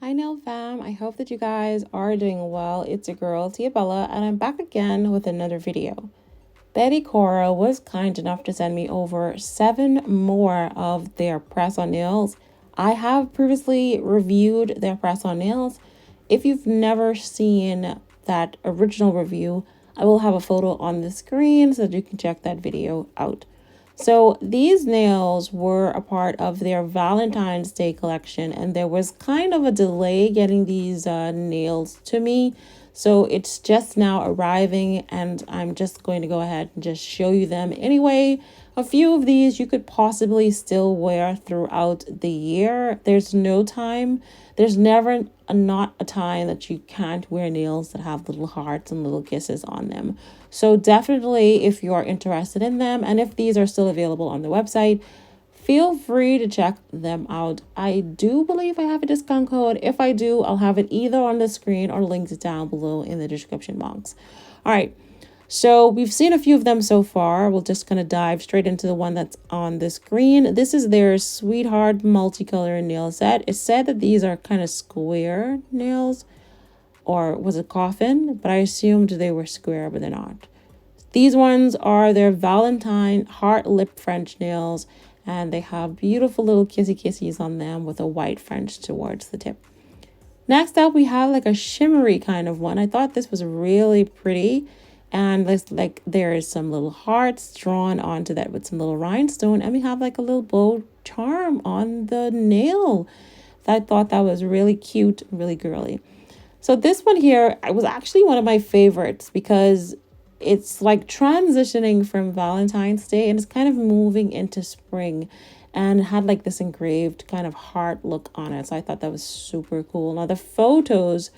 Hi Nail Fam, I hope that you guys are doing well. It's your girl Tia Bella and I'm back again with another video. Bettycora was kind enough to send me over 7 more of their press-on nails. I have previously reviewed their press-on nails. If you've never seen that original review, I will have a photo on the screen so that you can check that video out. So these nails were a part of their Valentine's Day collection, and there was kind of a delay getting these nails to me. So it's just now arriving, and I'm just going to go ahead and just show you them anyway. A few of these you could possibly still wear throughout the year. There's no time. There's never not a time that you can't wear nails that have little hearts and little kisses on them. So definitely, if you are interested in them, and if these are still available on the website, feel free to check them out. I do believe I have a discount code. If I do, I'll have it either on the screen or linked down below in the description box. All right. So we've seen a few of them so far. We're just going to dive straight into the one that's on the screen. This is their Sweetheart multicolor nail set. It said that these are kind of square nails, or was it coffin? But I assumed they were square, but they're not. These ones are their Valentine heart lip French nails, and they have beautiful little kissy kissies on them with a white French towards the tip. Next up, we have like a shimmery kind of one. I thought this was really pretty. And there is some little hearts drawn onto that with some little rhinestone. And we have like a little bow charm on the nail. I thought that was really cute, really girly. So this one here, it was actually one of my favorites because it's like transitioning from Valentine's Day and it's kind of moving into spring, and it had like this engraved kind of heart look on it. So I thought that was super cool. Now the photos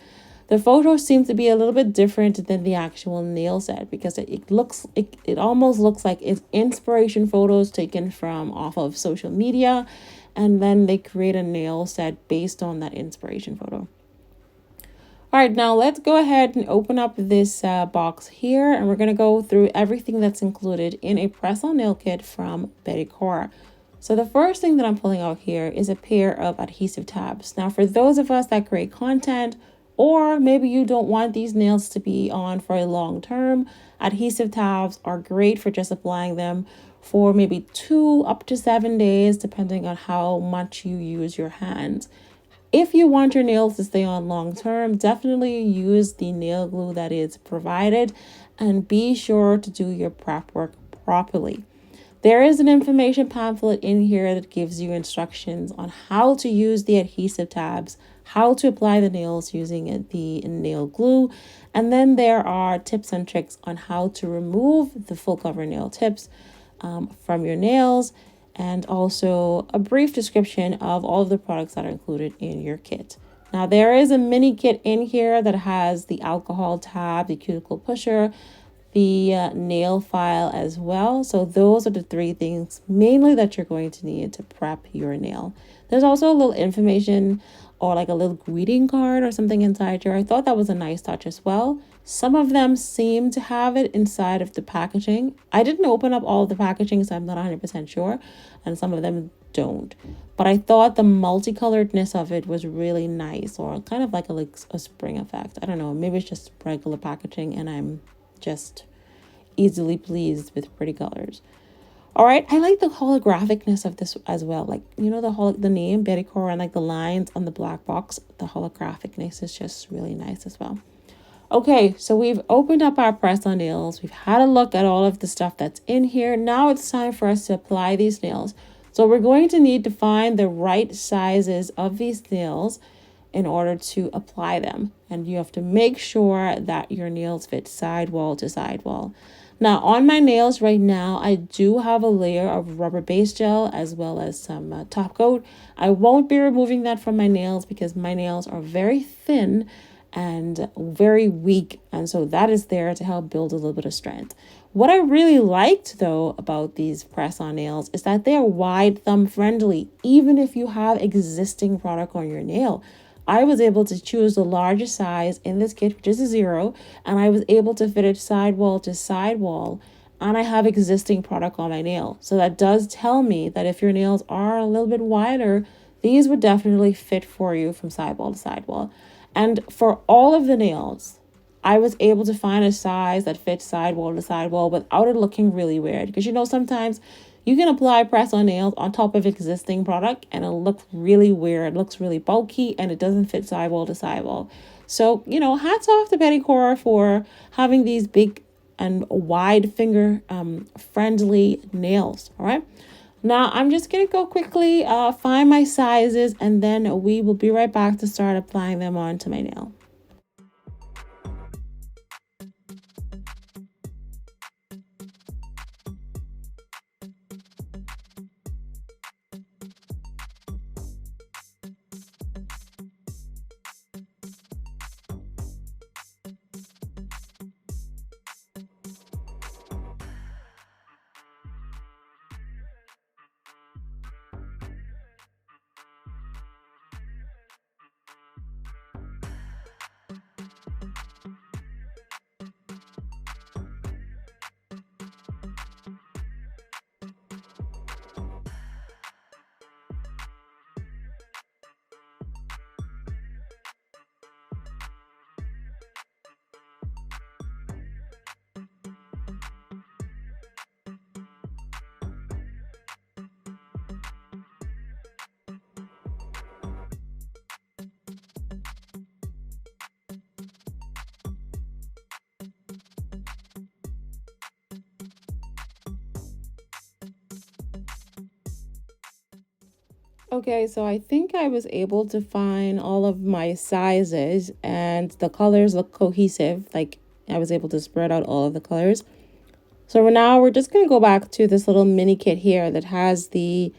seem to be a little bit different than the actual nail set because it almost looks like it's inspiration photos taken from off of social media, and then they create a nail set based on that inspiration photo. All right, now let's go ahead and open up this box here, and we're going to go through everything that's included in a press-on nail kit from Bettycora. So the first thing that I'm pulling out here is a pair of adhesive tabs. Now, for those of us that create content, or maybe you don't want these nails to be on for a long term, adhesive tabs are great for just applying them for maybe 2 up to 7 days, depending on how much you use your hands. If you want your nails to stay on long term, definitely use the nail glue that is provided, and be sure to do your prep work properly. There is an information pamphlet in here that gives you instructions on how to use the adhesive tabs, how to apply the nails using the nail glue, and then there are tips and tricks on how to remove the full cover nail tips from your nails, and also a brief description of all of the products that are included in your kit. Now there is a mini kit in here that has the alcohol tab, the cuticle pusher, the nail file as well. So those are the 3 things mainly that you're going to need to prep your nail. There's also a little information or like a little greeting card or something inside here. I thought that was a nice touch as well. Some of them seem to have it inside of the packaging. I didn't open up all of the packaging, so I'm not 100% sure, and some of them don't. But I thought the multicoloredness of it was really nice, or kind of like a spring effect. I don't know, maybe it's just regular packaging and I'm just easily pleased with pretty colors. All right, I like the holographicness of this as well. Like, you know, the name Bettycora and like the lines on the black box, the holographicness is just really nice as well. Okay, so we've opened up our press-on nails. We've had a look at all of the stuff that's in here. Now it's time for us to apply these nails. So we're going to need to find the right sizes of these nails in order to apply them. And you have to make sure that your nails fit sidewall to sidewall. Now on my nails right now, I do have a layer of rubber base gel as well as some top coat. I won't be removing that from my nails because my nails are very thin and very weak, and so that is there to help build a little bit of strength. What I really liked though about these press-on nails is that they are wide thumb friendly, even if you have existing product on your nail. I was able to choose the largest size in this kit, which is a 0, and I was able to fit it sidewall to sidewall, and I have existing product on my nail. So that does tell me that if your nails are a little bit wider, these would definitely fit for you from sidewall to sidewall. And for all of the nails, I was able to find a size that fits sidewall to sidewall without it looking really weird. Because you know, sometimes you can apply press-on nails on top of existing product and it'll look really weird, it looks really bulky, and it doesn't fit sidewall to sidewall. So, you know, hats off to Bettycora for having these big and wide finger friendly nails. All right. Now I'm just going to go quickly find my sizes, and then we will be right back to start applying them onto my nail. Okay, so I think I was able to find all of my sizes and the colors look cohesive. Like I was able to spread out all of the colors. So now we're just going to go back to this little mini kit here that has the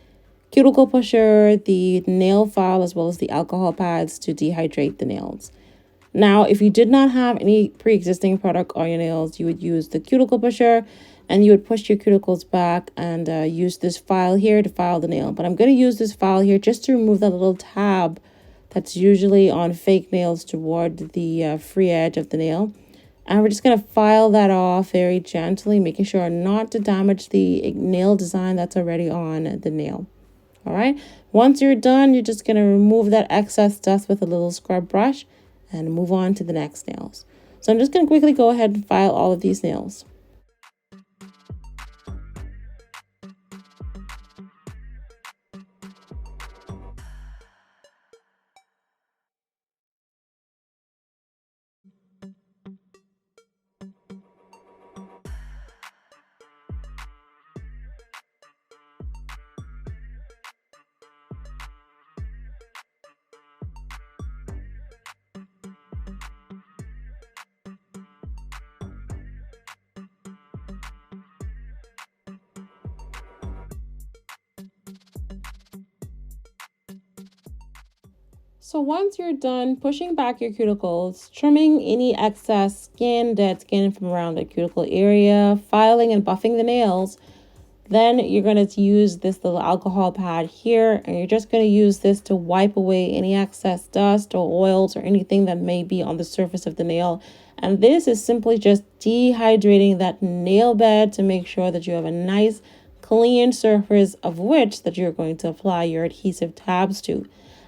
cuticle pusher, the nail file, as well as the alcohol pads to dehydrate the nails. Now, if you did not have any pre-existing product on your nails, you would use the cuticle pusher and you would push your cuticles back and use this file here to file the nail. But I'm going to use this file here just to remove that little tab that's usually on fake nails toward the free edge of the nail. And we're just going to file that off very gently, making sure not to damage the nail design that's already on the nail. All right. Once you're done, you're just going to remove that excess dust with a little scrub brush and move on to the next nails. So I'm just going to quickly go ahead and file all of these nails. So once you're done pushing back your cuticles, trimming any excess skin, dead skin from around the cuticle area, filing and buffing the nails, then you're going to use this little alcohol pad here, and you're just going to use this to wipe away any excess dust or oils or anything that may be on the surface of the nail. And this is simply just dehydrating that nail bed to make sure that you have a nice clean surface of which that you're going to apply your adhesive tabs to.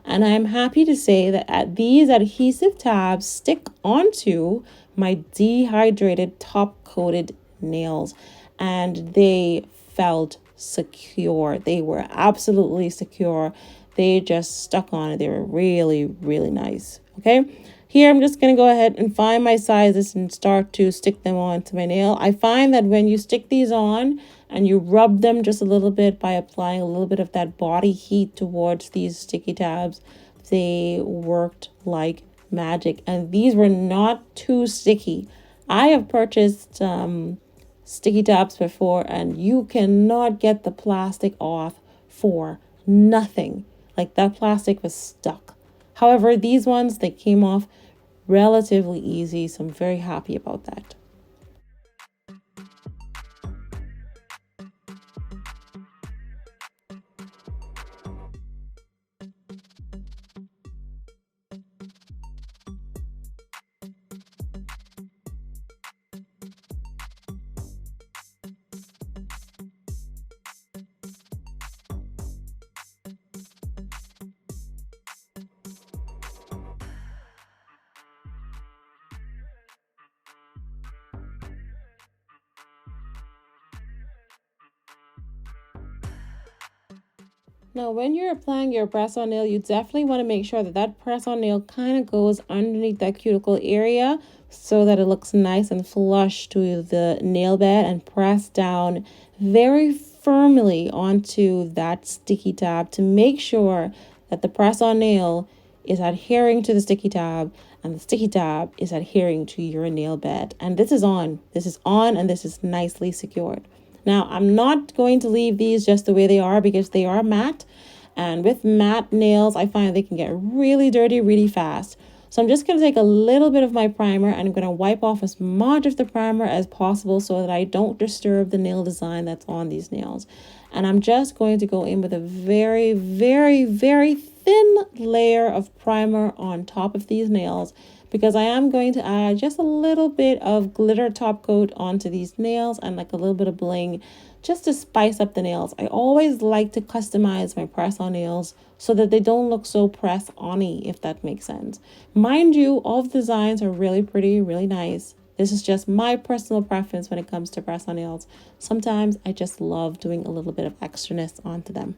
And I'm happy to say that these adhesive tabs stick onto my dehydrated top coated nails, and they felt secure. They were absolutely secure. They just stuck on it. They were really, really nice. Okay. Here, I'm just going to go ahead and find my sizes and start to stick them onto my nail. I find that when you stick these on and you rub them just a little bit by applying a little bit of that body heat towards these sticky tabs, they worked like magic. And these were not too sticky. I have purchased sticky tabs before, and you cannot get the plastic off for nothing. Like that plastic was stuck. However, these ones, they came off relatively easy, so I'm very happy about that. Now, when you're applying your press-on nail, you definitely want to make sure that that press-on nail kind of goes underneath that cuticle area so that it looks nice and flush to the nail bed, and press down very firmly onto that sticky tab to make sure that the press-on nail is adhering to the sticky tab and the sticky tab is adhering to your nail bed. And this is on, and this is nicely secured. Now, I'm not going to leave these just the way they are because they are matte. And with matte nails, I find they can get really dirty really fast. So I'm just going to take a little bit of my primer and I'm going to wipe off as much of the primer as possible so that I don't disturb the nail design that's on these nails. And I'm just going to go in with a very, very, very thin layer of primer on top of these nails, because I am going to add just a little bit of glitter top coat onto these nails and like a little bit of bling just to spice up the nails. I always like to customize my press-on nails so that they don't look so press-on-y, if that makes sense. Mind you, all the designs are really pretty, really nice. This is just my personal preference when it comes to press-on nails. Sometimes I just love doing a little bit of extraness onto them.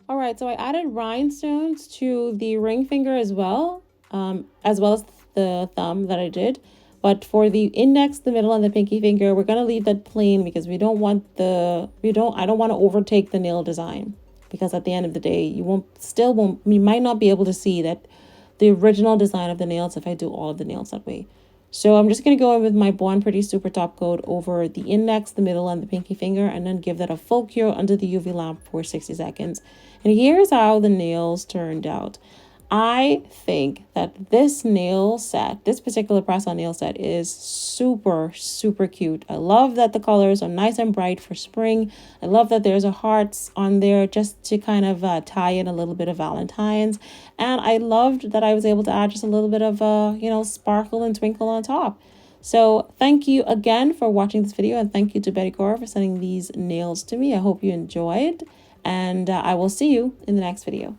All right, so I added rhinestones to the ring finger as well as the thumb that I did. But for the index, the middle, and the pinky finger, we're gonna leave that plain because I don't want to overtake the nail design. Because at the end of the day, you might not be able to see that the original design of the nails if I do all of the nails that way. So I'm just going to go in with my Born Pretty Super Top Coat over the index, the middle, and the pinky finger, and then give that a full cure under the UV lamp for 60 seconds. And here's how the nails turned out. I think that this particular press-on nail set is super, super cute. I love that the colors are nice and bright for spring. I love that there's a hearts on there just to kind of tie in a little bit of Valentine's. And I loved that I was able to add just a little bit of, sparkle and twinkle on top. So thank you again for watching this video, and thank you to Bettycora for sending these nails to me. I hope you enjoyed, and I will see you in the next video.